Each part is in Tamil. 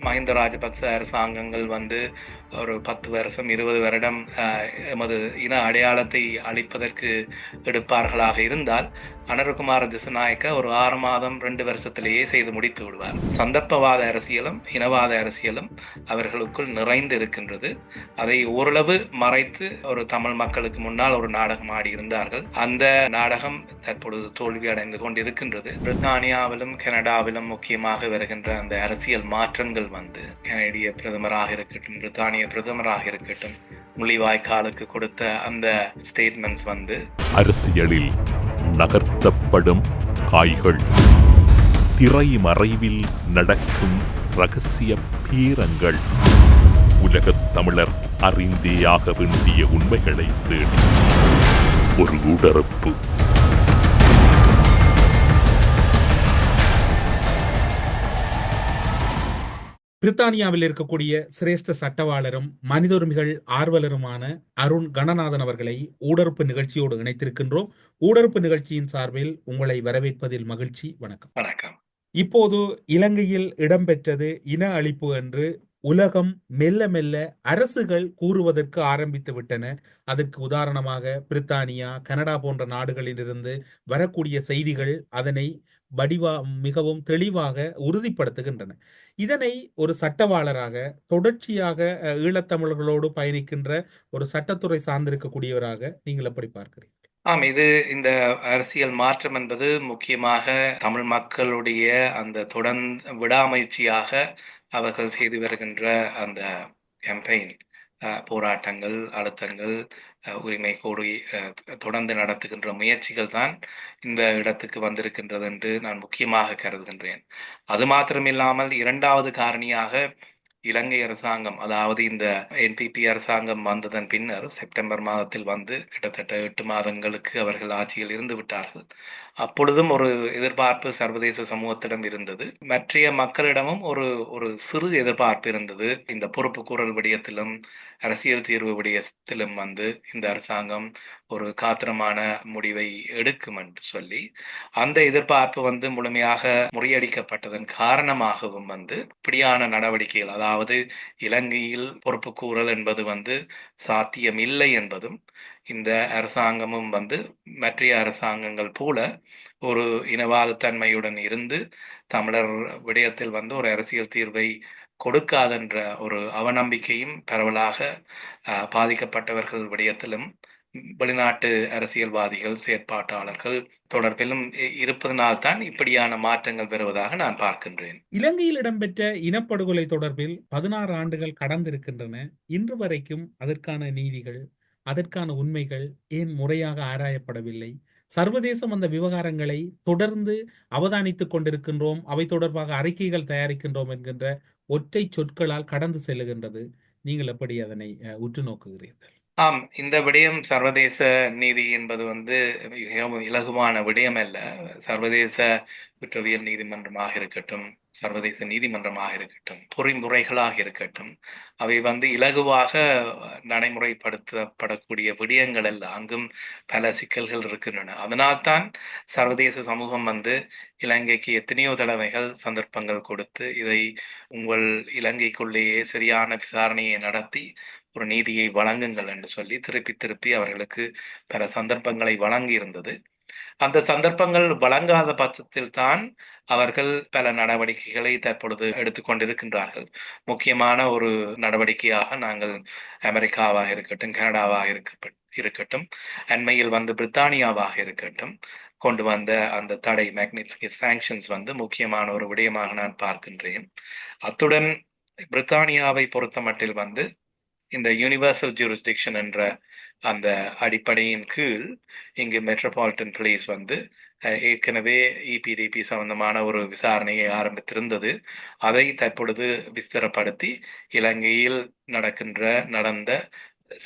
மஹிந்த ராஜபக்ச அரசாங்கங்கள் வந்து ஒரு 10 வருஷம் 20 வருடம் எமது இன அடையாளத்தை அளிப்பதற்கு எடுப்பார்களாக இருந்தால் அனுரகுமார திசுநாயக்க ஒரு 6 மாதம் 2 வருஷத்திலேயே செய்து முடித்து விடுவார். சந்தர்ப்பவாத அரசியலும் இனவாத அரசியலும் அவர்களுக்குள் நிறைந்து இருக்கின்றது. அதை ஓரளவு மறைத்து ஒரு தமிழ் மக்களுக்கு முன்னால் ஒரு நாடகம் ஆடியிருந்தார்கள். அந்த நாடகம் தற்பொழுது தோல்வி அடைந்து கொண்டிருக்கின்றது. பிரித்தானியாவிலும் கனடாவிலும் முக்கியமாக வருகின்ற அந்த அரசியல் மாற்றங்கள் வந்து கனடிய பிரதமராக இருக்கட்டும், பிரித்தானிய பிரதமராக இருக்கட்டும், முள்ளிவாய்க்காலுக்கு கொடுத்த அந்த ஸ்டேட்மெண்ட்ஸ் வந்து அரசியலில் நகர்த்தப்படும் காய்கள், திரைமறைவில் நடக்கும் ரகசிய பீரங்கள், உலகத் தமிழர் அறிந்தேயாக வேண்டிய உண்மைகளை தேடி ஒரு உடறுப்பு. பிரித்தானியாவில் இருக்கக்கூடிய சிரேஷ்ட சட்டவாளரும் மனித உரிமைகள் ஆர்வலருமான அருண் கணநாதன் அவர்களை ஊடறுப்பு நிகழ்ச்சியோடு இணைத்திருக்கின்றோம். ஊடறுப்பு நிகழ்ச்சியின் சார்பில் உங்களை வரவேற்பதில் மகிழ்ச்சி. வணக்கம். வணக்கம். இப்போது இலங்கையில் இடம்பெற்றது இன அழிப்பு என்று உலகம் மெல்ல மெல்ல அரசுகள் கூறுவதற்கு ஆரம்பித்து விட்டன. அதற்கு உதாரணமாக பிரித்தானியா, கனடா போன்ற நாடுகளிலிருந்து வரக்கூடிய செய்திகள் அதனை மிகவும் தெளிவாக உறுதிப்படுத்துகின்றன. இதனை ஒரு சட்டவாளராக தொடர்ச்சியாக ஈழத்தமிழர்களோடு பயணிக்கின்ற ஒரு சட்டத்துறை சார்ந்திருக்கக்கூடியவராக நீங்கள் எப்படி பார்க்கிறீர்கள்? இது இந்த அரசியல் மாற்றம் என்பது முக்கியமாக தமிழ் மக்களுடைய அந்த விடாமுயற்சியாக அவர்கள் செய்து வருகின்ற அந்த கேம்பெயின், போராட்டங்கள், அழுத்தங்கள், உரிமை கோரி தொடர்ந்து நடத்துகின்ற முயற்சிகள் தான் இந்த இடத்துக்கு வந்திருக்கின்றது என்று நான் முக்கியமாக கருதுகின்றேன். அது மாத்திரமில்லாமல் இரண்டாவது காரணியாக இலங்கை அரசாங்கம், அதாவது இந்த என்பிபி அரசாங்கம் வந்ததன் பின்னர் செப்டம்பர் மாதத்தில் வந்து கிட்டத்தட்ட 8 மாதங்களுக்கு அவர்கள் ஆட்சியில் இருந்து விட்டார்கள். அப்பொழுதும் ஒரு எதிர்பார்ப்பு சர்வதேச சமூகத்திடம் இருந்தது. மற்ற மக்களிடமும் ஒரு ஒரு சிறு எதிர்பார்ப்பு இருந்தது. இந்த பொறுப்பு கூறல் விடயத்திலும் அரசியல் தீர்வு விடயத்திலும் வந்து இந்த அரசாங்கம் ஒரு காத்திரமான முடிவை எடுக்கும் என்று சொல்லி, அந்த எதிர்பார்ப்பு வந்து முழுமையாக முறியடிக்கப்பட்டதன் காரணமாகவும் வந்து இப்படியான நடவடிக்கைகள், அதாவது இலங்கையில் பொறுப்பு கூறல் என்பது வந்து சாத்தியமில்லை என்பதும், இந்த அரசாங்கமும் வந்து மற்ற அரசாங்கங்கள் போல ஒரு இனவாதத்தன்மையுடன் இருந்து தமிழர் விடயத்தில் வந்து ஒரு அரசியல் தீர்வை கொடுக்காதென்ற ஒரு அவநம்பிக்கையும் பரவலாக பாதிக்கப்பட்டவர்கள் விடயத்திலும் வெளிநாட்டு அரசியல்வாதிகள், செயற்பாட்டாளர்கள் தொடர்பிலும் இருப்பதனால்தான் இப்படியான மாற்றங்கள் பெறுவதாக நான் பார்க்கின்றேன். இலங்கையில் இடம்பெற்ற இனப்படுகொலை தொடர்பில் 16 ஆண்டுகள் கடந்திருக்கின்றன. இன்று வரைக்கும் அதற்கான நீதிகள், அதற்கான உண்மைகள் ஏன் முறையாக ஆராயப்படவில்லை? சர்வதேசம் அந்த விவகாரங்களை தொடர்ந்து அவதானித்துக் கொண்டிருக்கின்றோம், அவை தொடர்பாக அறிக்கைகள் தயாரிக்கின்றோம் என்கின்ற ஒற்றை சொற்களால் கடந்து செல்லுகின்றது. நீங்கள் எப்படி அதனை உற்று நோக்குகிறீர்கள்? இந்த விடயம் சர்வதேச நீதி என்பது வந்து மிகவும் இலகுவான விடயம் அல்ல. சர்வதேச குற்றவியல் நீதிமன்றமாக இருக்கட்டும், சர்வதேச நீதிமன்றமாக இருக்கட்டும், பொறிமுறைகளாக இருக்கட்டும், அவை வந்து இலகுவாக நடைமுறைப்படுத்தப்படக்கூடிய விடயங்கள் அல்ல. அங்கும் பல சிக்கல்கள் இருக்கின்றன. அதனால்தான் சர்வதேச சமூகம் வந்து இலங்கைக்கு எத்தனையோ தடவைகள் சந்தர்ப்பங்கள் கொடுத்து, இதை உங்கள் இலங்கைக்குள்ளேயே சரியான விசாரணையை நடத்தி ஒரு நீதியை வழங்குங்கள் என்று சொல்லி திருப்பி திருப்பி அவர்களுக்கு பல சந்தர்ப்பங்களை வழங்கி இருந்தது. அந்த சந்தர்ப்பங்கள் வழங்காத பட்சத்தில் தான் அவர்கள் பல நடவடிக்கைகளை தற்பொழுது எடுத்துக்கொண்டிருக்கின்றார்கள். முக்கியமான ஒரு நடவடிக்கையாக நாங்கள் அமெரிக்காவாக இருக்கட்டும், கனடாவாக இருக்கட்டும், அண்மையில் வந்து பிரித்தானியாவாக இருக்கட்டும், கொண்டு வந்த அந்த தடை, மேக்னிட்ஸ்கி சாங்ஷன்ஸ் வந்து முக்கியமான ஒரு விடயமாக நான் பார்க்கின்றேன். அத்துடன் பிரித்தானியாவை பொறுத்த மட்டில் வந்து இந்த யூனிவர்சல் ஜூரிஸ்டிக்ஷன் என்ற அந்த அடிப்படையின் கீழ் இங்கு மெட்ரோபாலிட்டன் போலீஸ் வந்து ஏற்கனவே இபிடிபி சம்பந்தமான ஒரு விசாரணையை ஆரம்பித்திருந்தது. அதை தற்பொழுது விஸ்தரப்படுத்தி இலங்கையில் நடந்த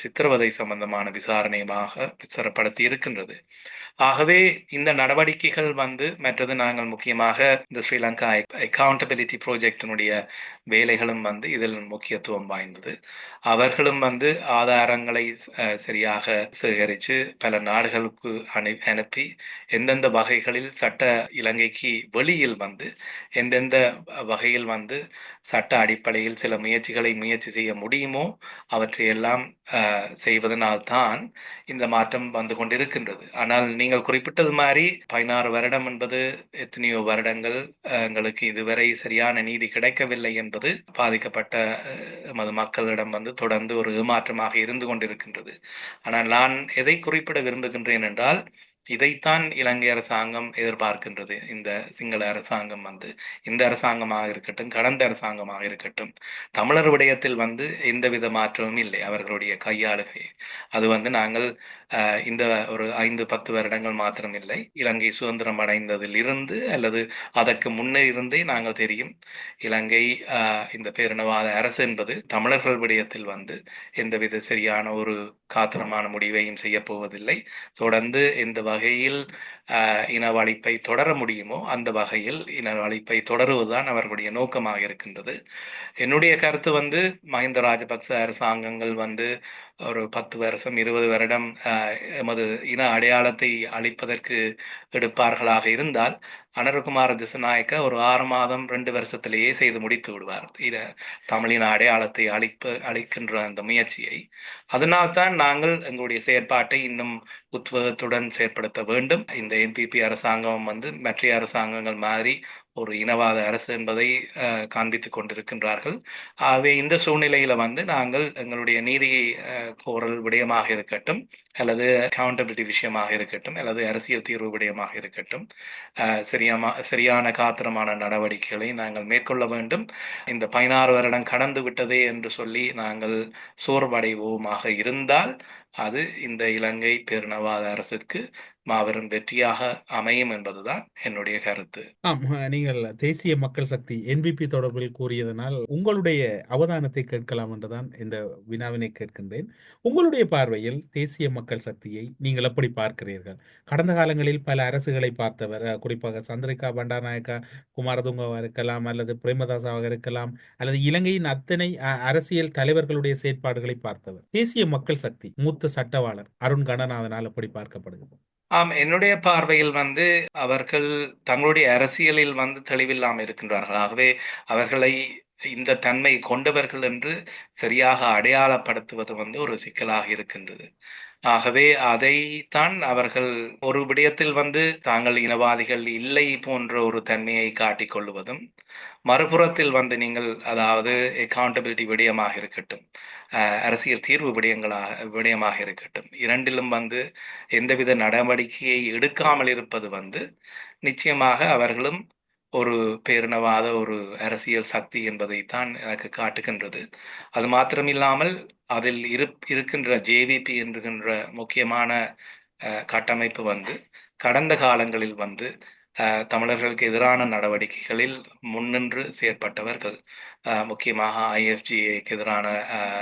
சித்திரவதை சம்பந்தமான விசாரணையாக விஸ்தரப்படுத்தி இருக்கின்றது. ஆகவே இந்த நடவடிக்கைகள் மற்றது நாங்கள் முக்கியமாக இந்த ஸ்ரீலங்கா அக்கவுண்டபிலிட்டி ப்ராஜெக்டினுடைய வேலைகளும் இதில் முக்கியத்துவம் வாய்ந்தது. அவர்களும் ஆதாரங்களை சரியாக சேகரித்து பல நாடுகளுக்கு அனுப்பி எந்தெந்த வகைகளில் இலங்கைக்கு வெளியில் எந்தெந்த வகையில் சட்ட அடிப்படையில் சில முயற்சி செய்ய முடியுமோ அவற்றையெல்லாம் செய்வதனால்தான் இந்த மாற்றம் வந்து கொண்டிருக்கின்றது. ஆனால் நீங்கள் குறிப்பிட்டது மாதிரி 16 வருடம் என்பது எத்தனையோ வருடங்கள் எங்களுக்கு இதுவரை சரியான நீதி கிடைக்கவில்லை என்பது பாதிக்கப்பட்ட எமது மக்களிடம் தொடர்ந்து ஒரு ஏமாற்றமாக இருந்து கொண்டிருக்கின்றது. ஆனால் நான் எதை குறிப்பிட விரும்புகின்றேன் என்றால், இதைத்தான் இலங்கை அரசாங்கம் எதிர்பார்க்கின்றது. இந்த சிங்கள அரசாங்கம் இந்த அரசாங்கமாக இருக்கட்டும், கடந்த அரசாங்கமாக இருக்கட்டும், தமிழர் விடயத்தில் எந்தவித மாற்றமும் இல்லை. அவர்களுடைய கையாளுகை அது நாங்கள் இந்த ஒரு 5-10 வருடங்கள் மாத்திரம் இல்லை, இலங்கை சுதந்திரம் அடைந்ததில் இருந்து அல்லது அதற்கு முன்னே இருந்தே நாங்கள் தெரியும், இலங்கை இந்த பேரினவாத அரசு என்பது தமிழர்கள் விடயத்தில் எந்தவித சரியான ஒரு காத்திரமான முடிவையும் செய்ய போவதில்லை. தொடர்ந்து இந்த வகையில் இனவழிப்பை தொடர முடியுமோ அந்த வகையில் இனவழிப்பை தொடருவதுதான் அவர்களுடைய நோக்கமாக இருக்கின்றது. என்னுடைய கருத்து மஹிந்த ராஜபக்ச அரசாங்கங்கள் ஒரு 10 வருஷம் 20 வருடம் எமது இன அடையாளத்தை அழிப்பதற்கு எடுப்பார்களாக இருந்தால், அனுரகுமார திசுநாயக்க ஒரு 6 மாதம் 2 வருஷத்திலேயே செய்து முடித்து விடுவார் தமிழின அடையாளத்தை அழிக்கின்ற அந்த முயற்சியை. அதனால்தான் நாங்கள் எங்களுடைய செயற்பாட்டை இன்னும் உத்வேகத்துடன் செயற்படுத்த வேண்டும். இந்த என்பிபி அரசாங்கம் மற்ற அரசாங்கங்கள் மாதிரி ஒரு இனவாத அரசு என்பதை காண்பித்துக் கொண்டிருக்கின்றார்கள். ஆகவே இந்த சூழ்நிலையில நாங்கள் எங்களுடைய நீதி கோரல் விடயமாக இருக்கட்டும், அல்லது அக்கவுண்டபிலிட்டி விஷயமாக இருக்கட்டும், அல்லது அரசியல் தீர்வு விடயமாக இருக்கட்டும், சரியான காத்திரமான நடவடிக்கைகளை நாங்கள் மேற்கொள்ள வேண்டும். இந்த 16 வருடம் கடந்து விட்டதே என்று சொல்லி நாங்கள் சோர்வடைவோமாக இருந்தால் அது இந்த இலங்கை பேரினவாத அரசுக்கு மாபெரும் வெற்றியாக அமையும் என்பதுதான் என்னுடைய கருத்து. நீங்கள் தேசிய மக்கள் சக்தி என்பிபி தொடர்பில் கூறியதனால் உங்களுடைய அவதானத்தை கேட்கலாம் என்றுதான் இந்த வினாவினை கேட்கின்றேன். உங்களுடைய பார்வையில் தேசிய மக்கள் சக்தியை நீங்கள் எப்படி பார்க்கிறீர்கள்? கடந்த காலங்களில் பல அரசுகளை பார்த்தவர், குறிப்பாக சந்திரிகா பண்டாரநாயக்கா குமாரதுங்கவாக இருக்கலாம், அல்லது பிரேமதாசாவாக இருக்கலாம், அல்லது இலங்கையின் அத்தனை அரசியல் தலைவர்களுடைய செயற்பாடுகளை பார்த்தவர். தேசிய மக்கள் சக்தி மூத்த சட்டவாளர் அருண் கணநாதனால் எப்படி பார்க்கப்படுகிறது? என்னுடைய பார்வையில் அவர்கள் தங்களுடைய அரசியலில் தெளிவில்லாமல் இருக்கின்றார்கள். ஆகவே அவர்களை இந்த தன்மை கொண்டவர்கள் என்று சரியாக அடையாளப்படுத்துவது ஒரு சிக்கலாக இருக்கின்றது. ஆகவே அதைத்தான் அவர்கள் ஒரு விடயத்தில் தாங்கள் இனவாதிகள் இல்லை போன்ற ஒரு தன்மையை காட்டிக் கொள்வதும், மறுபுறத்தில் நீங்கள் அதாவது அக்கவுண்டபிலிட்டி விடயமாக இருக்கட்டும், அரசியல் தீர்வு விடயமாக இருக்கட்டும், இரண்டிலும் எந்தவித நடவடிக்கையை எடுக்காமல் இருப்பது நிச்சயமாக அவர்களும் ஒரு பேரினவாத ஒரு அரசியல் சக்தி என்பதைத்தான் எனக்கு காட்டுகின்றது. அது மாத்திரமில்லாமல் அதில் இருக்கின்ற ஜேவிபி என்கின்ற முக்கியமான கட்டமைப்பு கடந்த காலங்களில் தமிழர்களுக்கு எதிரான நடவடிக்கைகளில் முன்னின்று செயற்பட்டவர்கள். முக்கியமாக ஐஎஸ்ஜிக்கு எதிரான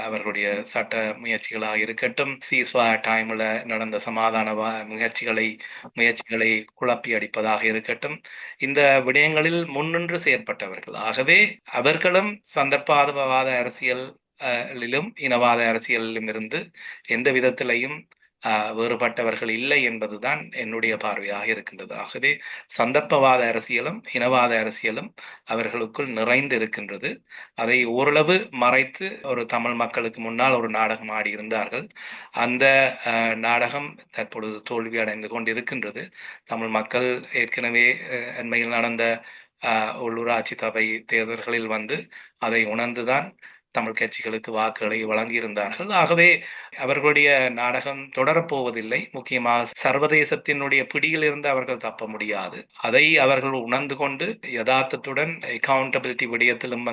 அவர்களுடைய சட்ட முயற்சிகளாக இருக்கட்டும், சீஸ்ஃபயர் டைமில் நடந்த சமாதான முயற்சிகளை குழப்பி அடிப்பதாக இருக்கட்டும், இந்த விடயங்களில் முன்னின்று செயற்பட்டவர்கள். ஆகவே அவர்களும் சந்தர்ப்பவாத அரசியலிலும் இனவாத அரசியலிலும் இருந்து எந்த விதத்திலையும் வேறுபட்டவர்கள் இல்லை என்பதுதான் என்னுடைய பார்வையாக இருக்கின்றது. ஆகவே சந்தர்ப்பவாத அரசியலும் இனவாத அரசியலும் அவர்களுக்குள் நிறைந்து இருக்கின்றது. அதை ஓரளவு மறைத்து ஒரு தமிழ் மக்களுக்கு முன்னால் ஒரு நாடகம் ஆடி இருந்தார்கள். அந்த நாடகம் தற்பொழுது தோல்வி அடைந்து கொண்டிருக்கின்றது. தமிழ் மக்கள் ஏற்கனவே அண்மையில் நடந்த உள்ளூராட்சி சபை தேர்தல்களில் அதை உணர்ந்துதான் தமிழ் கட்சிகளுக்கு வாக்குகளை வழங்கியிருந்தார்கள். ஆகவே அவர்களுடைய நாடகம் தொடரப்போவதில்லை. முக்கியமாக சர்வதேசத்தினுடைய பிடியிலிருந்து அவர்கள் தப்ப முடியாது. அதை அவர்கள் உணர்ந்து கொண்டு யதார்த்தத்துடன் அக்கவுண்டபிலிட்டி விடயத்திலும்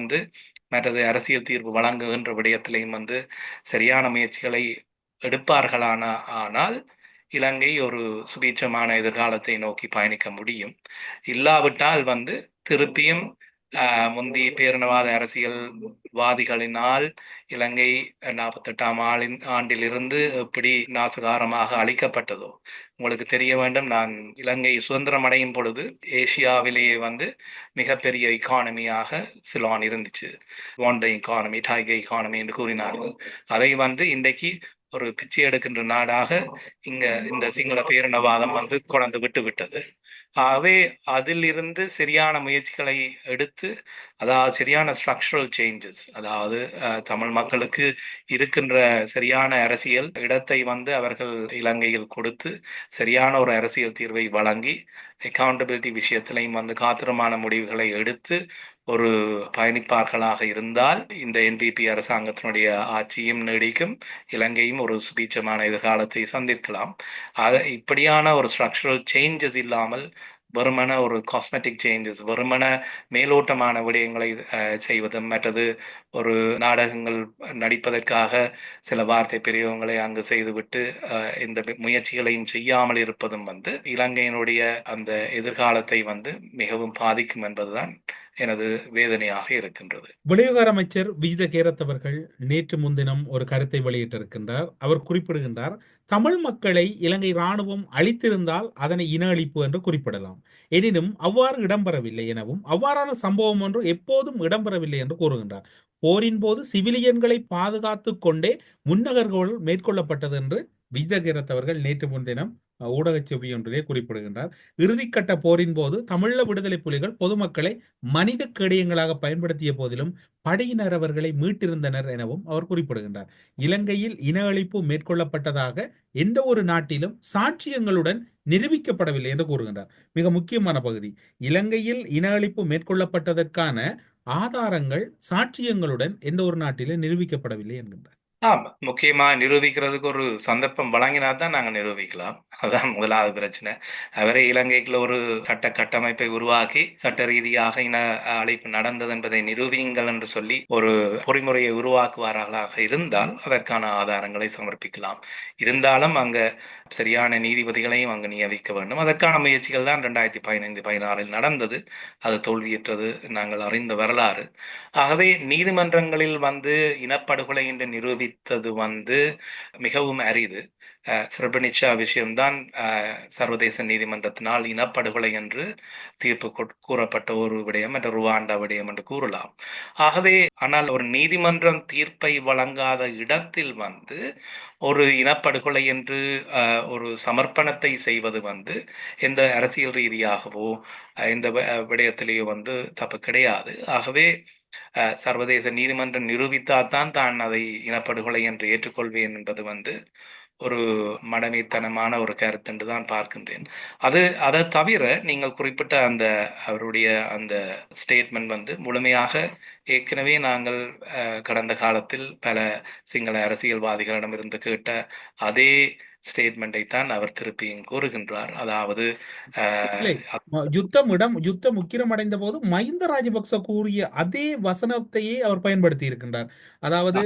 மற்றது அரசியல் தீர்வு வழங்குகின்ற விடயத்திலையும் சரியான முயற்சிகளை ஆனால் இலங்கை ஒரு சுபீட்சமான எதிர்காலத்தை நோக்கி பயணிக்க முடியும். இல்லாவிட்டால் திருப்பியும் முந்தி பேரினவாத அரசியல்வாதிகளினால் இலங்கை 48ஆம் ஆண்டிலிருந்து எப்படி நாசகாரமாக அழிக்கப்பட்டதோ உங்களுக்கு தெரிய வேண்டும். நான் இலங்கை சுதந்திரம் அடையும் பொழுது ஏசியாவிலேயே மிகப்பெரிய இக்கானமியாக சிலோன் இருந்துச்சு. வாண்ட இக்கானமி, டைகர் இக்கானமி என்று கூறினார்கள். அதை இன்றைக்கு ஒரு பிச்சை எடுக்கின்ற நாடாக இங்க இந்த சிங்கள பேரினவாதம் கொண்டு விட்டு விட்டது. ஆகவே அதிலிருந்து சரியான முயற்சிகளை எடுத்து, அதாவது சரியான ஸ்ட்ரக்சரல் சேஞ்சஸ், அதாவது தமிழ் மக்களுக்கு இருக்கின்ற சரியான அரசியல் இடத்தை அவர்கள் இலங்கையில் கொடுத்து சரியான ஒரு அரசியல் தீர்வை வழங்கி அக்கௌண்டபிலிட்டி விஷயத்திலையும் காத்திரமான முடிவுகளை எடுத்து ஒரு பயணிப்பார்களாக இருந்தால் இந்த என்பிபி அரசாங்கத்தினுடைய ஆட்சியும் நீடிக்கும், இலங்கையும் ஒரு சுபீட்சமான எதிர்காலத்தை சந்திக்கலாம். இப்படியான ஒரு ஸ்ட்ரக்சரல் சேஞ்சஸ் இல்லாமல் வெறுமன ஒரு காஸ்மெட்டிக் சேஞ்சஸ், வெறுமன மேலோட்டமான விடயங்களை செய்வதும், மற்றது ஒரு நாடகங்கள் நடிப்பதற்காக சில வார்த்தை பிரயோகங்களை அங்கு செய்துவிட்டு இந்த முயற்சிகளையும் செய்யாமல் இருப்பதும் இலங்கையினுடைய அந்த எதிர்காலத்தை மிகவும் பாதிக்கும் என்பதுதான் எனது வேதனையாக இருக்கின்றது. வெளிவிவகார அமைச்சர் விஜித கேரத் அவர்கள் நேற்று முன்தினம் ஒரு கருத்தை வெளியிட்டிருக்கின்றார். அவர் குறிப்பிடுகின்றார், தமிழ் மக்களை இலங்கை இராணுவம் அழித்திருந்தால் அதனை இன அழிப்பு என்று குறிப்பிடலாம். எனினும் அவ்வாறு இடம்பெறவில்லை எனவும் அவ்வாறான சம்பவம் ஒன்று எப்போதும் இடம்பெறவில்லை என்று கூறுகின்றார். போரின் போது சிவிலியன்களை பாதுகாத்துக் கொண்டே முன்னகர்வுகள் மேற்கொள்ளப்பட்டது என்று விஜித கேரத் அவர்கள் நேற்று முன்தினம் ஊடக செவி ஒன்றிலே குறிப்பிடுகின்றார். இறுதிக்கட்ட போரின் போது தமிழீழ விடுதலை புலிகள் பொதுமக்களை மனித கேடயங்களாக பயன்படுத்திய போதிலும் படையினர் அவர்களை மீட்டிருந்தனர் எனவும் அவர் குறிப்பிடுகின்றார். இலங்கையில் இன அழிப்பு மேற்கொள்ளப்பட்டதாக எந்த ஒரு நாட்டிலும் சாட்சியங்களுடன் நிரூபிக்கப்படவில்லை என்று கூறுகின்றார். மிக முக்கியமான பகுதி, இலங்கையில் இன அழிப்பு மேற்கொள்ளப்பட்டதற்கான ஆதாரங்கள் சாட்சியங்களுடன் எந்த ஒரு நாட்டிலும் நிரூபிக்கப்படவில்லை என்கின்றார். முக்கியமா நிரூபிக்கிறதுக்கு ஒரு சந்தர்ப்பம் வழங்கினா தான் நாங்கள் நிரூபிக்கலாம். அதுதான் முதலாவது பிரச்சனை. அவரே இலங்கைக்குள்ள ஒரு சட்ட கட்டமைப்பை உருவாக்கி சட்ட ரீதியாக இன அழிப்பு நடந்தது என்பதை நிரூபியுங்கள் என்று சொல்லி ஒரு பொறிமுறையை உருவாக்குவார்களாக இருந்தால் அதற்கான ஆதாரங்களை சமர்ப்பிக்கலாம். இருந்தாலும் அங்க சரியான நீதிபதிகளையும் அங்கு நியமிக்க வேண்டும். அதற்கான முயற்சிகள் தான் 2015-16 நடந்தது. அது தோல்வியற்றது, நாங்கள் அறிந்த வரலாறு. ஆகவே நீதிமன்றங்களில் இனப்படுகொலை என்று நிரூபித்தது மிகவும் அரிது. ஸ்ரபனிச்சா விஷயம்தான் சர்வதேச நீதிமன்றத்தினால் இனப்படுகொலை என்று தீர்ப்பு கூறப்பட்ட ஒரு விடயம், என்ற ருவாண்டா விடயம் என்று கூறலாம். ஆகவே ஆனால் ஒரு நீதிமன்றம் தீர்ப்பை வழங்காத இடத்தில் ஒரு இனப்படுகொலை என்று ஒரு சமர்ப்பணத்தை செய்வது எந்த அரசியல் ரீதியாகவோ இந்த விடயத்திலேயோ தப்பு கிடையாது. ஆகவே சர்வதேச நீதிமன்றம் நிரூபித்தால்தான் தான் அதை இனப்படுகொலை என்று ஏற்றுக்கொள்வேன் என்பது ஒரு மடமைத்தனமான ஒரு கருத்து என்று தான் பார்க்கின்றேன். அதை தவிர நீங்கள் குறிப்பிட்ட அவருடைய அந்த ஸ்டேட்மெண்ட் முழுமையாக ஏற்கனவே நாங்கள் கடந்த காலத்தில் பல சிங்கள அரசியல்வாதிகளிடமிருந்து கேட்ட அதே ஸ்டேட்மெண்டை தான் அவர் திருப்பியும் கூறுகின்றார். அதாவது யுத்தம் உக்கிரமடைந்த போது மஹிந்த ராஜபக்ச கூறிய அதே வசனத்தையே அவர் பயன்படுத்தி இருக்கின்றார். அதாவது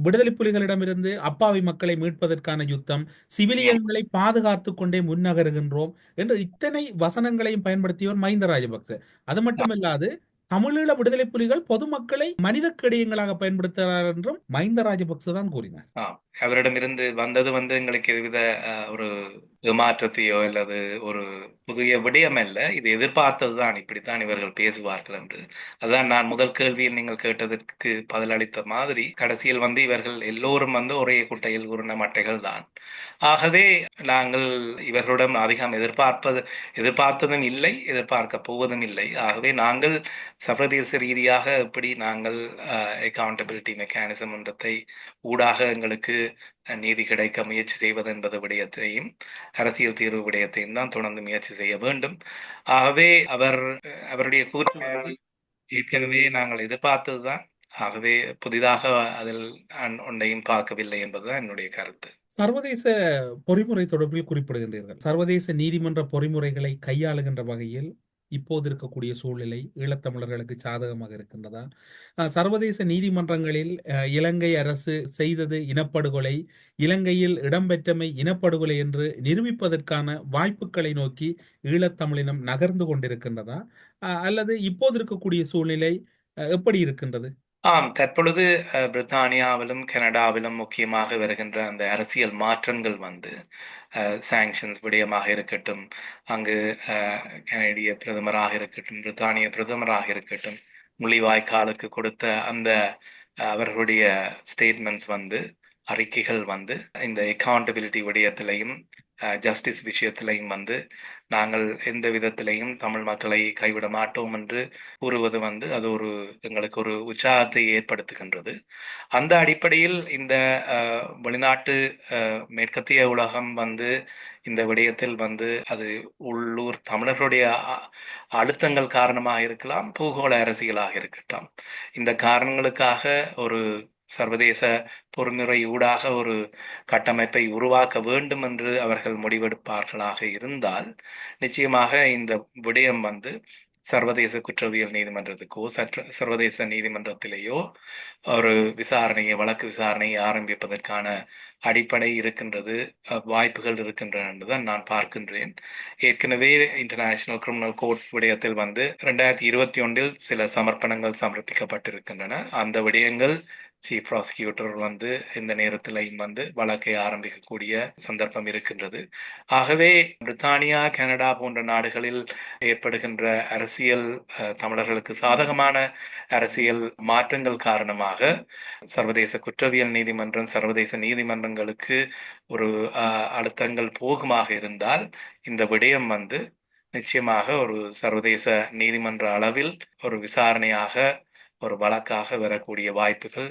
விடுதலை புலிகளிடமிருந்து அப்பாவி மக்களை மீட்பதற்கான யுத்தம், சிவிலியன்களை பாதுகாத்துக் கொண்டே முன்னகருகின்றோம் என்று இத்தனை வசனங்களையும் பயன்படுத்தியவர் மஹிந்த ராஜபக்ச. அது மட்டுமல்லாது தமிழீழ விடுதலை புலிகள் பொதுமக்களை மனித கேடயங்களாக பயன்படுத்துகிறார் என்றும் மஹிந்த ராஜபக்ச தான் கூறினார். அவரிடமிருந்து வந்தது எங்களுக்கு எவ்வித ஒரு ஏமாற்றத்தையோ அல்லது ஒரு புதிய விடயம் அல்ல, இது எதிர்பார்த்ததுதான், இப்படித்தான் இவர்கள் பேசுவார்கள் என்று. அதுதான் நான் முதல் கேள்வியில் நீங்கள் கேட்டதற்கு பதிலளித்த மாதிரி, கடைசியில் இவர்கள் எல்லோரும் ஒரே குட்டையில் உருண்ட மட்டைகள் தான். ஆகவே நாங்கள் இவர்களிடம் அதிகம் எதிர்பார்த்ததும் இல்லை, எதிர்பார்க்க போவதும் இல்லை. ஆகவே நாங்கள் சர்வதேச ரீதியாக எப்படி நாங்கள் அக்கௌண்டபிலிட்டி மெக்கானிசம் ஒன்றத்தை ஊடாக எங்களுக்கு நீதி கிடைக்க முயற்சி செய்வது என்பது விடயத்தையும் அரசியல் தீர்வு விடயத்தையும் தான் தொடர்ந்து முயற்சி செய்ய வேண்டும். ஆகவே அவருடைய கூற்று ஏற்கனவே நாங்கள் எதிர்பார்த்ததுதான். ஆகவே புதிதாக அதில் ஒன்றையும் பார்க்கவில்லை என்பதுதான் என்னுடைய கருத்து. சர்வதேச பொறிமுறை தொடர்பில் குறிப்பிடுகின்றீர்கள். சர்வதேச நீதிமன்ற பொறிமுறைகளை கையாளுகின்ற வகையில் இப்போது இருக்கக்கூடிய சூழ்நிலை ஈழத்தமிழர்களுக்கு சாதகமாக இருக்கின்றதா? சர்வதேச நீதிமன்றங்களில் இலங்கை அரசு செய்தது இனப்படுகொலை, இலங்கையில் இடம்பெற்றமை இனப்படுகொலை என்று நிரூபிப்பதற்கான வாய்ப்புகளை நோக்கி ஈழத்தமிழினம் நகர்ந்து கொண்டிருக்கின்றதா? அல்லது இப்போது இருக்கக்கூடிய சூழ்நிலை எப்படி இருக்கின்றது? தற்பொழுது பிரித்தானியாவிலும் கனடாவிலும் முக்கியமாக வருகின்ற அந்த அரசியல் மாற்றங்கள் வந்து சாங்ஷன்ஸ் விடயமாக இருக்கட்டும், அங்கு கனடிய பிரதமராக இருக்கட்டும், பிரித்தானிய பிரதமராக இருக்கட்டும், முள்ளிவாய்க்காலுக்கு கொடுத்த அந்த அவர்களுடைய ஸ்டேட்மெண்ட்ஸ் வந்து, அறிக்கைகள் வந்து இந்த அக்கௌண்டபிலிட்டி விடயத்திலையும் ஜஸ்டிஸ் விஷயத்திலையும் வந்து நாங்கள் எந்த விதத்திலையும் தமிழ் மக்களை கைவிட மாட்டோம் என்று கூறுவது வந்து அது எங்களுக்கு ஒரு உற்சாகத்தை ஏற்படுத்துகின்றது. அந்த அடிப்படையில் இந்த வெளிநாட்டு மேற்கத்திய உலகம் வந்து இந்த விடயத்தில் வந்து அது உள்ளூர் தமிழர்களுடைய அழுத்தங்கள் காரணமாக இருக்கலாம், பூகோள அரசியலாக இருக்கட்டும், இந்த காரணங்களுக்காக ஒரு சர்வதேச பொறிமுறை ஊடாக ஒரு கட்டமைப்பை உருவாக்க வேண்டும் என்று அவர்கள் முடிவெடுப்பார்களாக இருந்தால் நிச்சயமாக இந்த விடயம் வந்து சர்வதேச குற்றவியல் நீதிமன்றத்துக்கோ சர்வதேச நீதிமன்றத்திலேயோ ஒரு வழக்கு விசாரணையை ஆரம்பிப்பதற்கான அடிப்படை இருக்கின்றது, வாய்ப்புகள் இருக்கின்றன என்றுதான் நான் பார்க்கின்றேன். ஏற்கனவே இன்டர்நேஷனல் கிரிமினல் கோர்ட் விடயத்தில் வந்து 2021 சில சமர்ப்பணங்கள் சமர்ப்பிக்கப்பட்டிருக்கின்றன. அந்த விடயங்கள் சீஃப் ப்ராசிக்யூட்டர் வந்து இந்த நேரத்திலையும் வந்து வழக்கை ஆரம்பிக்கக்கூடிய சந்தர்ப்பம் இருக்கின்றது. ஆகவே பிரித்தானியா, கனடா போன்ற நாடுகளில் ஏற்படுகின்ற அரசியல் தமிழர்களுக்கு சாதகமான அரசியல் மாற்றங்கள் காரணமாக சர்வதேச குற்றவியல் நீதிமன்றம், சர்வதேச நீதிமன்றங்களுக்கு ஒரு அழுத்தங்கள் போகுமாக இருந்தால் இந்த விடயம் வந்து நிச்சயமாக ஒரு சர்வதேச நீதிமன்ற அளவில் ஒரு விசாரணையாக ஒரு வழக்காக வரக்கூடிய வாய்ப்புகள்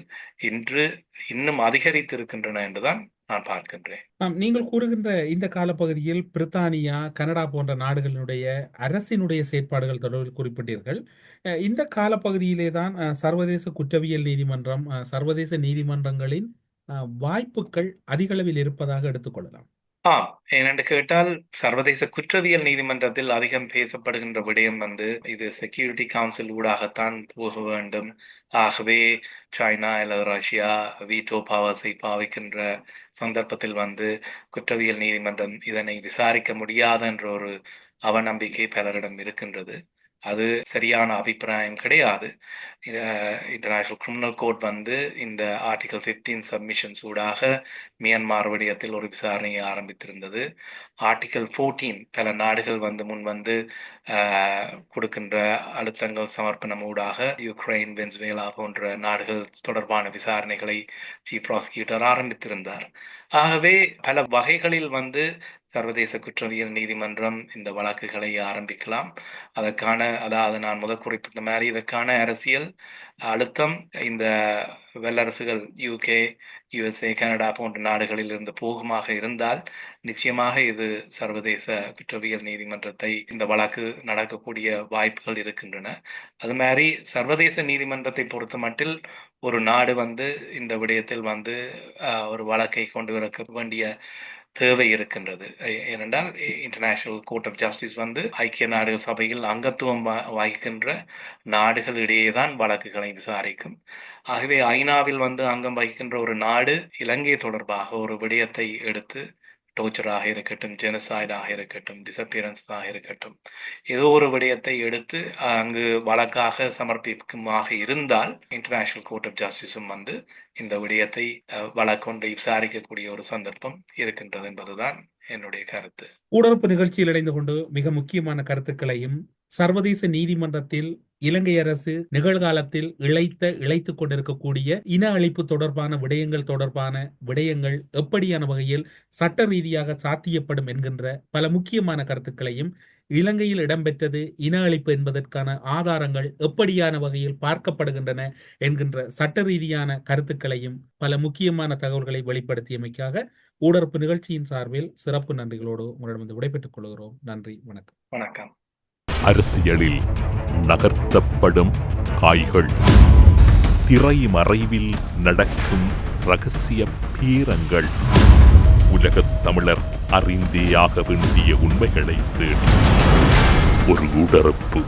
இன்னும் அதிகரித்திருக்கின்றன என்றுதான் நான் பார்க்கின்றேன். நீங்கள் கூறுகின்ற இந்த காலப்பகுதியில் பிரித்தானியா, கனடா போன்ற நாடுகளினுடைய அரசினுடைய செயற்பாடுகள் தொடர்பில் குறிப்பிட்டீர்கள். இந்த காலப்பகுதியிலே தான் சர்வதேச குற்றவியல் நீதிமன்றம், சர்வதேச நீதிமன்றங்களின் வாய்ப்புகள் அதிகளவில் இருப்பதாக எடுத்துக்கொள்ளலாம். ஏனென்று கேட்டால் சர்வதேச குற்றவியல் நீதிமன்றத்தில் அதிகம் பேசப்படுகின்ற விடயம் வந்து இது செக்யூரிட்டி கவுன்சில் ஊடாகத்தான் போக வேண்டும். ஆகவே சைனா அல்லது ரஷ்யா வீட்டோ பவர்ஸை பாவிக்கின்ற சந்தர்ப்பத்தில் வந்து குற்றவியல் நீதிமன்றம் இதனை விசாரிக்க முடியாது என்ற ஒரு அவநம்பிக்கை பலரிடம் இருக்கின்றது. அது சரியான அபிப்பிராயம் கிடையாது. இன்டர்நேஷனல் கிரிமினல் கோர்ட் வந்து இந்த ஆர்டிகல் 15 சப்மிஷன்ஸ் ஊடாக மியான்மர் விடயத்தில் ஒரு விசாரணையை ஆரம்பித்திருந்தது. ஆர்டிகல் 14 பல நாடுகள் வந்து முன் வந்து கொடுக்கின்ற அழுத்தங்கள் சமர்ப்பணம் ஊடாக யுக்ரைன், வெனிசுவேலா போன்ற நாடுகள் தொடர்பான விசாரணைகளை சீஃப் ப்ராசிக்யூட்டர் ஆரம்பித்திருந்தார். ஆகவே பல வகைகளில் வந்து சர்வதேச குற்றவியல் நீதிமன்றம் இந்த வழக்குகளை ஆரம்பிக்கலாம். அதாவது நான் முதல் குறிப்பிட்ட மாதிரி இதற்கான அரசியல் அழுத்தம் இந்த வல்லரசுகள் UK, USA, கனடா போன்ற நாடுகளில் இருந்து போகுமாக இருந்தால் நிச்சயமாக இது சர்வதேச குற்றவியல் நீதிமன்றத்தை இந்த வழக்கு நடக்கக்கூடிய வாய்ப்புகள் இருக்கின்றன. அது மாதிரி சர்வதேச நீதிமன்றத்தை பொறுத்த மட்டில் ஒரு நாடு வந்து இந்த விடயத்தில் வந்து ஒரு வழக்கை கொண்டு வர வேண்டிய தேவை இருக்கின்றது. ஏனென்றால் இன்டர்நேஷனல் கோர்ட் ஆஃப் ஜஸ்டிஸ் வந்து ஐக்கிய நாடுகள் சபையில் அங்கத்துவம் வகிக்கின்ற நாடுகள் இடையேதான் வழக்குகளை விசாரிக்கும். ஆகவே ஐநாவில் வந்து அங்கம் வகிக்கின்ற ஒரு நாடு இலங்கை தொடர்பாக ஒரு விடயத்தை எடுத்து டோர்ச்சராக இருக்கட்டும், ஜெனசைடாக இருக்கட்டும், டிசப்பியரன்ஸாக இருக்கட்டும், ஏதோ ஒரு விடயத்தை எடுத்து அங்கு வழக்காக சமர்ப்பிக்குமாக இருந்தால் இன்டர்நேஷனல் கோர்ட் ஆஃப் ஜஸ்டிஸும் வந்து இந்த விடயத்தை வழக்கொன்றை விசாரிக்கக்கூடிய ஒரு சந்தர்ப்பம் இருக்கின்றது என்பதுதான் என்னுடைய கருத்து. ஊடரப்பு நிகழ்ச்சியில் இணைந்து கொண்டு மிக முக்கியமான கருத்துக்களையும் சர்வதேச நீதிமன்றத்தில் இலங்கை அரசு நிகழ்காலத்தில் இழைத்துக் கொண்டிருக்கக்கூடிய இன அழிப்பு தொடர்பான விடயங்கள் எப்படியான வகையில் சட்ட ரீதியாக சாத்தியப்படும் என்கின்ற பல முக்கியமான கருத்துக்களையும், இலங்கையில் இடம்பெற்றது இன அழிப்பு என்பதற்கான ஆதாரங்கள் எப்படியான வகையில் பார்க்கப்படுகின்றன என்கின்ற சட்ட ரீதியான கருத்துக்களையும் பல முக்கியமான தகவல்களை வெளிப்படுத்தியமைக்காக ஊடரப்பு நிகழ்ச்சியின் சார்பில் சிறப்பு நன்றிகளோடு உங்களிடம் விடைபெற்றுக் கொள்கிறோம். நன்றி, வணக்கம். வணக்கம். அரசியலில் நகர்த்தப்படும் காய்கள், திரைமறைவில் நடக்கும் இரகசிய பீரங்கள், உலகத் தமிழர் அறிந்தேயாக வேண்டிய உண்மைகளை தேடி ஒரு உடறுப்பு.